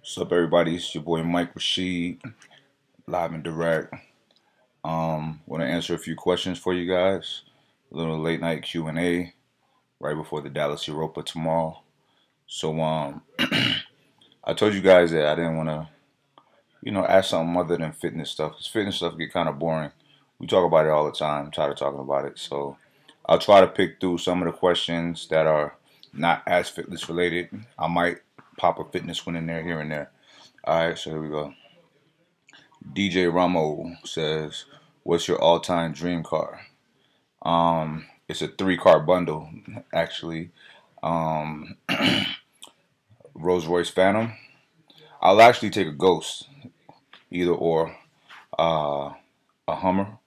What's up, everybody? It's your boy Mike Rashid, live and direct. Want to answer a few questions for you guys. A little late night Q&A right before the Dallas Europa tomorrow. So, I told you guys that I didn't want to, ask something other than fitness stuff. Cause fitness stuff get kind of boring. We talk about it all the time. I'm tired of talking about it. So, I'll try to pick through some of the questions that are not as fitness related. I might pop a fitness one in there here and there. All right, so here we go. DJ Ramo says, "What's your all-time dream car?" It's a three-car bundle, actually. Um, Rolls Royce Phantom. I'll actually take a Ghost, either or. Uh, a Hummer,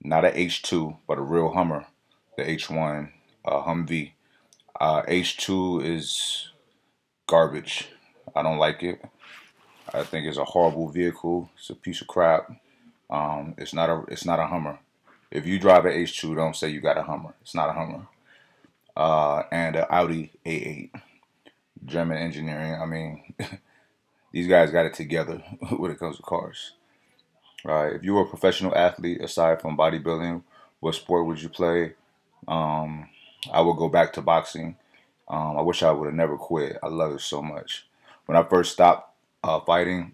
not a H2, but a real Hummer, the H1 Humvee. H2 is garbage. I don't like it. I think it's a horrible vehicle. It's a piece of crap. It's not a Hummer. If you drive an H2, don't say you got a Hummer. It's not a Hummer. And an Audi A8, German engineering. I mean, these guys got it together when it comes to cars. If you were a professional athlete aside from bodybuilding, what sport would you play? Um, I would go back to boxing. I wish I would have never quit. I love it so much. When I first stopped fighting,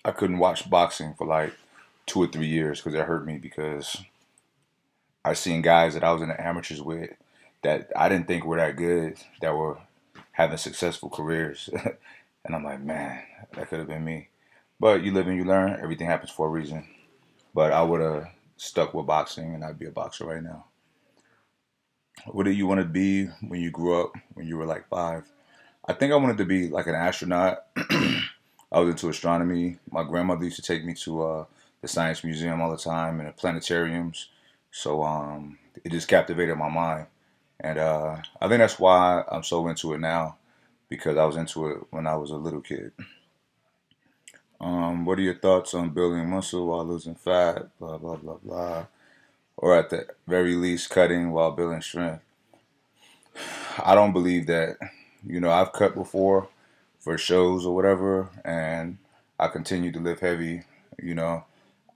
I couldn't watch boxing for like 2 or 3 years because it hurt me because I seen guys that I was in the amateurs with that I didn't think were that good that were having successful careers. And I'm like, man, that could have been me. But you live and you learn. Everything happens for a reason. But I would have stuck with boxing and I'd be a boxer right now. What did you want to be when you grew up, when you were like 5? I think I wanted to be like an astronaut. I was into astronomy. My grandmother used to take me to the science museum all the time and the planetariums. So it just captivated my mind. And I think that's why I'm so into it now because I was into it when I was a little kid. What are your thoughts on building muscle while losing fat? Blah, blah, blah, blah. Or at the very least, cutting while building strength. I don't believe that. I've cut before for shows or whatever, and I continue to live heavy. You know,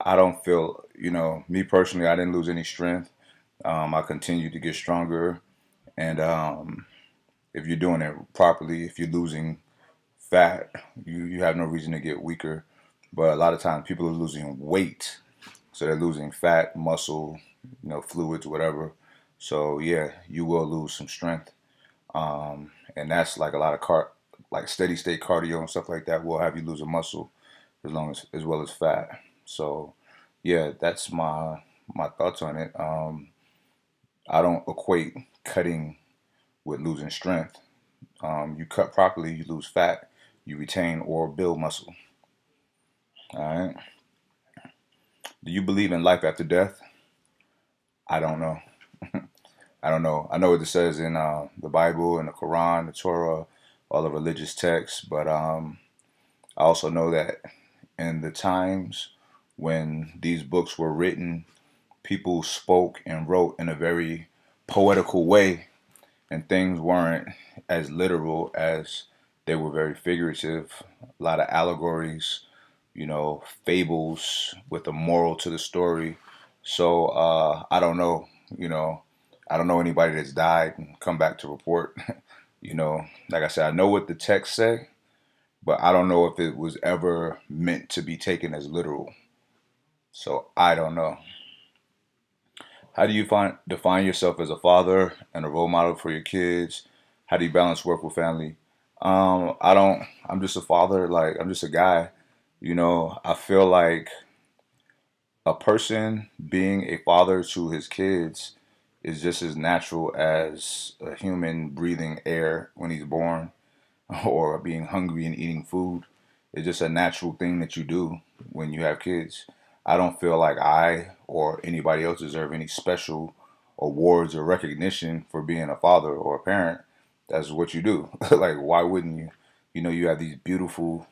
I don't feel, me personally, I didn't lose any strength. I continue to get stronger. And if you're doing it properly, if you're losing fat, you have no reason to get weaker. But a lot of times people are losing weight. So they're losing fat, muscle, fluids, whatever. So yeah, you will lose some strength. And that's like a lot of like steady state cardio and stuff like that will have you lose a muscle as well as fat. So yeah, that's my thoughts on it. I don't equate cutting with losing strength. You cut properly, you lose fat, you retain or build muscle. All right. Do you believe in life after death? I don't know. I don't know. I know what it says in the Bible and the Quran, the Torah, all the religious texts, but I also know that in the times when these books were written, people spoke and wrote in a very poetical way, and things weren't as literal as they were very figurative. A lot of allegories, fables with a moral to the story. So I don't know, you know, I don't know anybody that's died and come back to report. Like I said, I know what the text say, but I don't know if it was ever meant to be taken as literal. So I don't know. How do you define yourself as a father and a role model for your kids? How do you balance work with family? I don't. I'm just a father. Like I'm just a guy. I feel like a person being a father to his kids is just as natural as a human breathing air when he's born or being hungry and eating food. It's just a natural thing that you do when you have kids. I don't feel like I or anybody else deserve any special awards or recognition for being a father or a parent. That's what you do. Like, why wouldn't you? You have these beautiful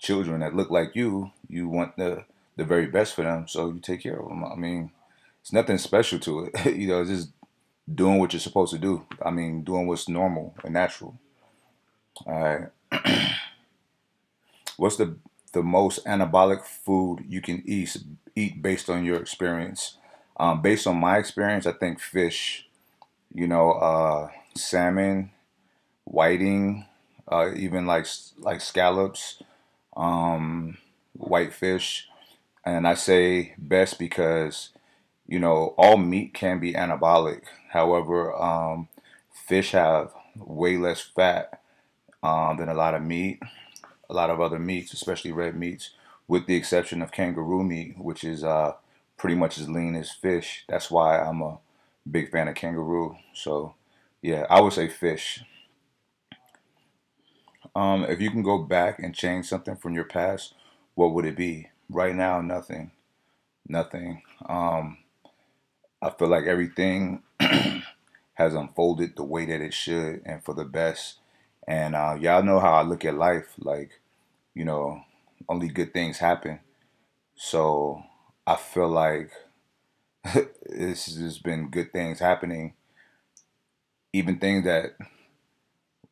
children that look like you. You want the very best for them, so you take care of them. I mean, it's nothing special to it. It's just doing what you're supposed to do. I mean, doing what's normal and natural. All right. What's the most anabolic food you can eat based on your experience? Based on my experience, I think fish. Salmon, whiting, even like scallops, um, whitefish. And I say best because all meat can be anabolic. However, fish have way less fat than a lot of meat, a lot of other meats, especially red meats, with the exception of kangaroo meat, which is pretty much as lean as fish. That's why I'm a big fan of kangaroo. So, yeah, I would say fish. If you can go back and change something from your past, what would it be? Right now, nothing. Nothing. I feel like everything has unfolded the way that it should and for the best. And y'all know how I look at life. Like, you know, only good things happen. So I feel like this has just been good things happening, even things that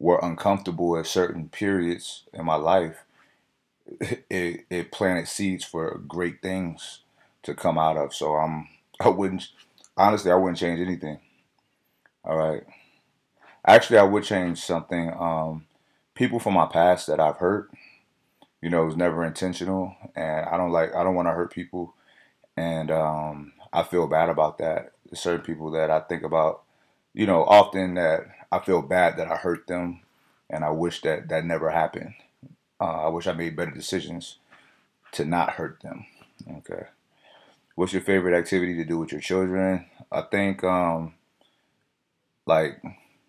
were uncomfortable at certain periods in my life. It planted seeds for great things to come out of. So I wouldn't honestly I wouldn't change anything. All right. Actually, I would change something. People from my past that I've hurt, it was never intentional, and I don't want to hurt people, and I feel bad about that. There's certain people that I think about, often that I feel bad that I hurt them, and I wish that that never happened. I wish I made better decisions to not hurt them. Okay. What's your favorite activity to do with your children? I think like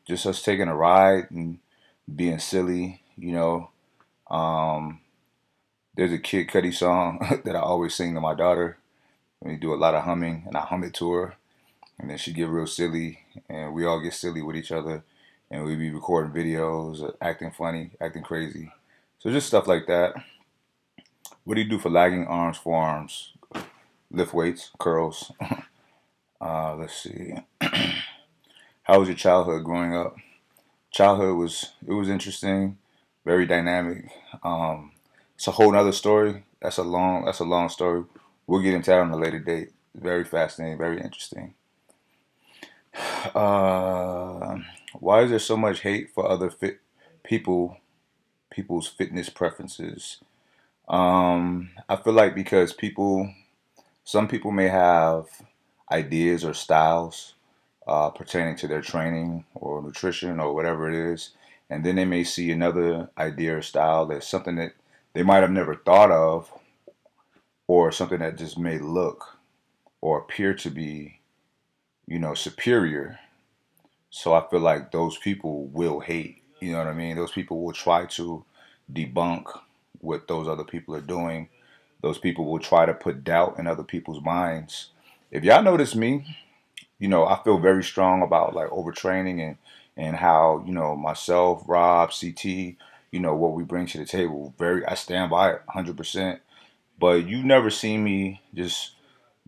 just us taking a ride and being silly. Um, there's a Kid Cudi song that I always sing to my daughter. We do a lot of humming, and I hum it to her, and then she get real silly, and we all get silly with each other, and we be recording videos, acting funny, acting crazy. So just stuff like that. What do you do for lagging arms, forearms, lift weights, curls? Let's see. How was your childhood growing up? Childhood was interesting, very dynamic. Um, it's a whole nother story. That's a long story. We'll get into that on a later date. Very fascinating, very interesting. Uh, why is there so much hate for other fit people people's fitness preferences? I feel like because some people may have ideas or styles pertaining to their training or nutrition or whatever it is. And then they may see another idea or style that's something that they might have never thought of, or something that just may look or appear to be, superior. So I feel like those people will hate. You know what I mean? Those people will try to debunk what those other people are doing. Those people will try to put doubt in other people's minds. If y'all notice me, I feel very strong about like overtraining and how, myself, Rob, CT, what we bring to the table. I stand by it 100%. But you never see me just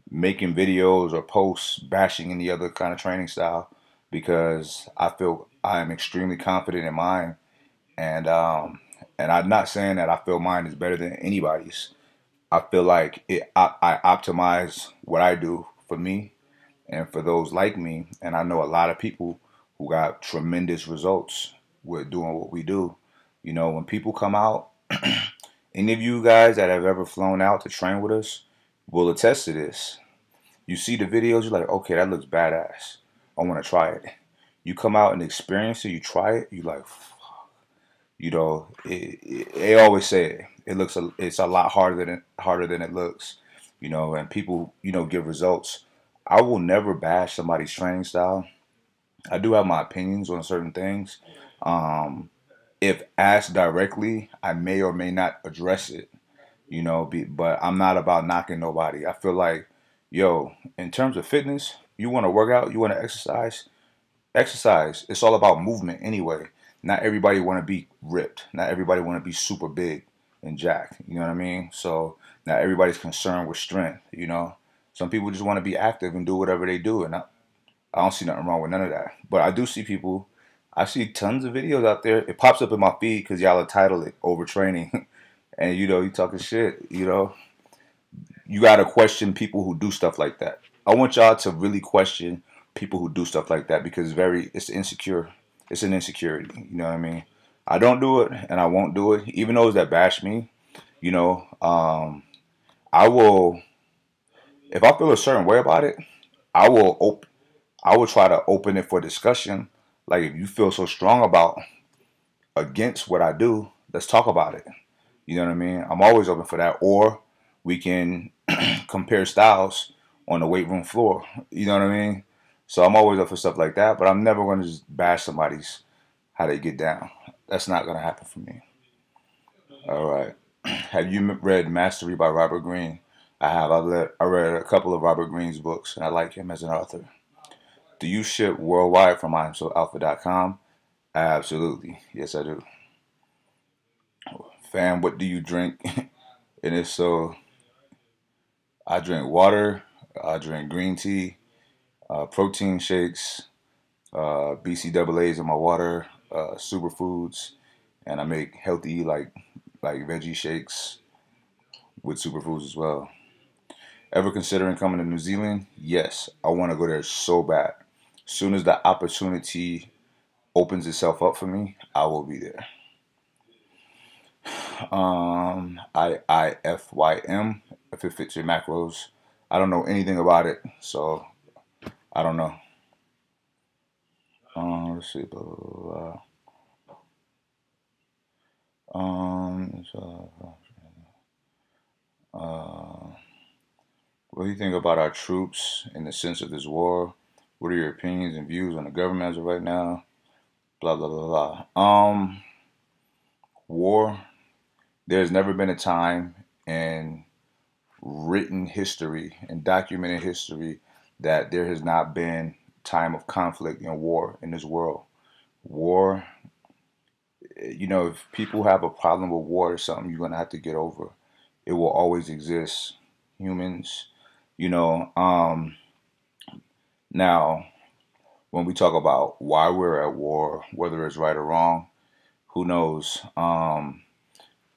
making videos or posts bashing any other kind of training style because I feel I am extremely confident in mine. And I'm not saying that I feel mine is better than anybody's. I feel like I optimize what I do for me and for those like me. And I know a lot of people who got tremendous results with doing what we do. When people come out, any of you guys that have ever flown out to train with us will attest to this. You see the videos, you're like, okay, that looks badass. I want to try it. You come out and experience it, you try it, you like, they always say it's a lot harder than it looks, and people, give results. I will never bash somebody's training style. I do have my opinions on certain things. Um, if asked directly, I may or may not address it, but I'm not about knocking nobody. I feel like, yo, in terms of fitness, you want to work out, you want to exercise. It's all about movement anyway. Not everybody want to be ripped. Not everybody want to be super big and jacked. You know what I mean? So not everybody's concerned with strength. Some people just want to be active and do whatever they do, and I don't see nothing wrong with none of that. But I do see people. I see tons of videos out there. It pops up in my feed because y'all title it overtraining, and you talking shit. You gotta question people who do stuff like that. I want y'all to really question people who do stuff like that because it's insecure. It's an insecurity. You know what I mean? I don't do it, and I won't do it. Even those that bash me, you know, I will. If I feel a certain way about it, I will. I will try to open it for discussion. Like if you feel so strong about against what I do, let's talk about it. You know what I mean? I'm always open for that. Or we can compare styles on the weight room floor. You know what I mean? So I'm always up for stuff like that. But I'm never going to just bash somebody's how they get down. That's not going to happen for me. All right. Have you read Mastery by Robert Greene? I have. I read a couple of Robert Greene's books, and I like him as an author. Do you ship worldwide from IamSoAlpha.com? Absolutely. Yes, I do. Fam, what do you drink? And if so, I drink water, I drink green tea, protein shakes, BCAAs in my water, superfoods, and I make healthy like veggie shakes with superfoods as well. Ever considering coming to New Zealand? Yes, I want to go there so bad. As soon as the opportunity opens itself up for me, I will be there. IIFYM, if it fits your macros. I don't know anything about it, so I don't know. Let's see, blah, blah, blah. Uh, what do you think about our troops in the sense of this war? What are your opinions and views on the government as of right now? Blah blah blah blah. War. There's never been a time in written history and documented history that there has not been time of conflict and war in this world. War, if people have a problem with war or something, you're gonna have to get over. It will always exist. Humans, you know. Now, when we talk about why we're at war, whether it's right or wrong, who knows?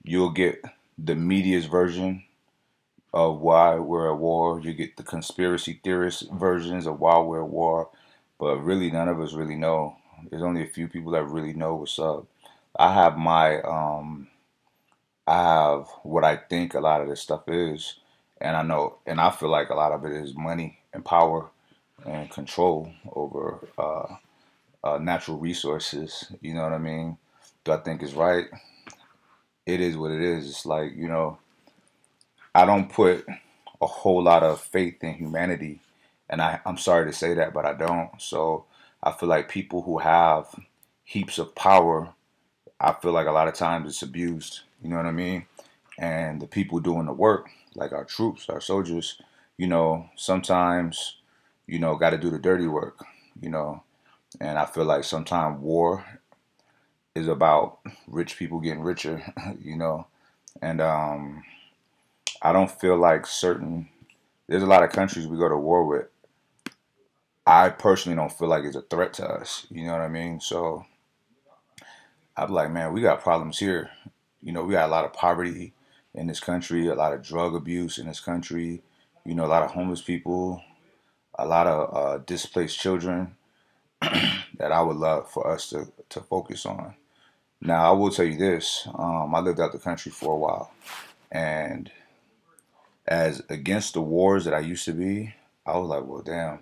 You'll get the media's version of why we're at war. You get the conspiracy theorist versions of why we're at war, but really none of us really know. There's only a few people that really know what's up. I have I have what I think a lot of this stuff is, and I know, and I feel like a lot of it is money and power and control over natural resources. You know what I mean? Do I think it's right? It is what it is. It's like, I don't put a whole lot of faith in humanity. And I'm sorry to say that, but I don't. So I feel like people who have heaps of power, I feel like a lot of times it's abused. You know what I mean? And the people doing the work, like our troops, our soldiers, sometimes, got to do the dirty work, you know. And I feel like sometimes war is about rich people getting richer, you know. And I don't feel like there's a lot of countries we go to war with. I personally don't feel like it's a threat to us. You know what I mean? So I'm like, man, we got problems here. We got a lot of poverty in this country, a lot of drug abuse in this country, a lot of homeless people, a lot of displaced children that I would love for us to focus on. Now, I will tell you this. I lived out the country for a while. And as against the wars that I used to be, I was like, well, damn,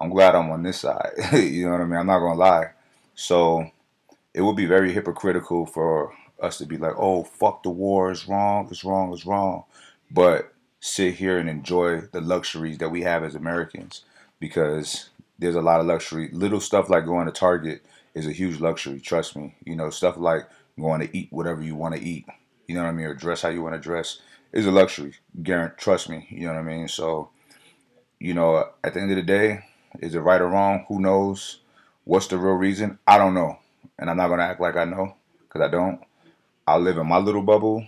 I'm glad I'm on this side. You know what I mean? I'm not going to lie. So it would be very hypocritical for us to be like, oh, fuck the war, it's wrong, it's wrong, it's wrong. But sit here and enjoy the luxuries that we have as Americans because there's a lot of luxury. Little stuff like going to Target is a huge luxury, trust me. Stuff like going to eat whatever you want to eat, you know what I mean, or dress how you want to dress is a luxury. Trust me, you know what I mean? So, at the end of the day, is it right or wrong? Who knows? What's the real reason? I don't know. And I'm not going to act like I know because I don't. I live in my little bubble.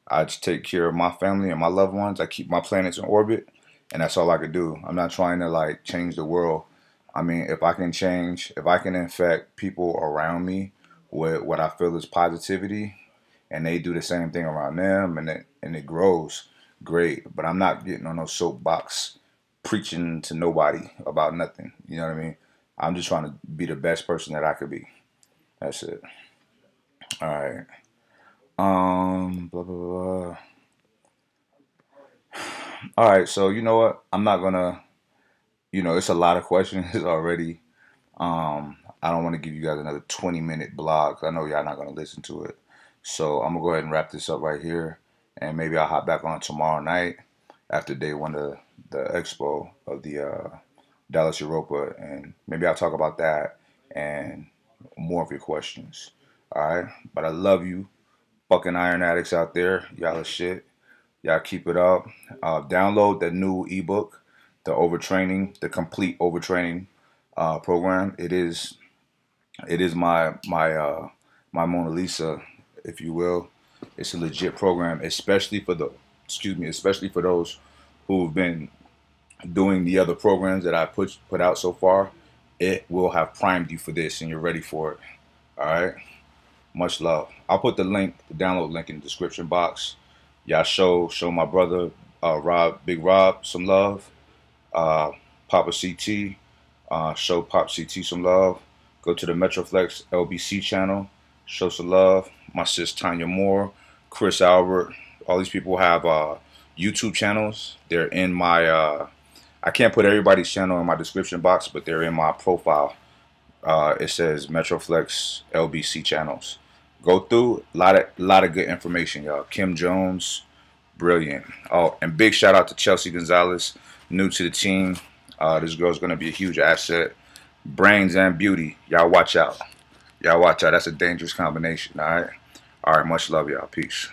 I just take care of my family and my loved ones. I keep my planets in orbit, and that's all I could do. I'm not trying to like change the world. I mean, if I can infect people around me with what I feel is positivity, and they do the same thing around them, and it grows great. But I'm not getting on no soapbox preaching to nobody about nothing. You know what I mean? I'm just trying to be the best person that I could be. That's it. All right. Blah blah blah. All right. So you know what? I'm not gonna. It's a lot of questions already. I don't want to give you guys another 20-minute blog 'cause I know y'all not gonna listen to it. So I'm gonna go ahead and wrap this up right here, and maybe I'll hop back on tomorrow night after day one of the expo of the Dallas Europa, and maybe I'll talk about that and more of your questions. All right, but I love you, fucking iron addicts out there. Y'all are shit. Y'all keep it up. Download the new ebook, the overtraining, the complete overtraining program. It is my Mona Lisa, if you will. It's a legit program, especially for especially for those who've been doing the other programs that I put out so far. It will have primed you for this, and you're ready for it. All right. Much love. I'll put the download link in the description box. Y'all show my brother Big Rob some love. Uh, Papa CT, show Pop CT some love. Go to the Metroflex LBC channel, show some love. My sis Tanya Moore, Chris Albert, all these people have YouTube channels. They're in my I can't put everybody's channel in my description box, but they're in my profile. It says Metroflex LBC channels. Go through a lot of good information, y'all. Kim Jones, brilliant. Oh, and big shout out to Chelsea Gonzalez, new to the team. This girl's gonna be a huge asset. Brains and beauty. Y'all watch out. Y'all watch out. That's a dangerous combination. All right. All right. Much love, y'all. Peace.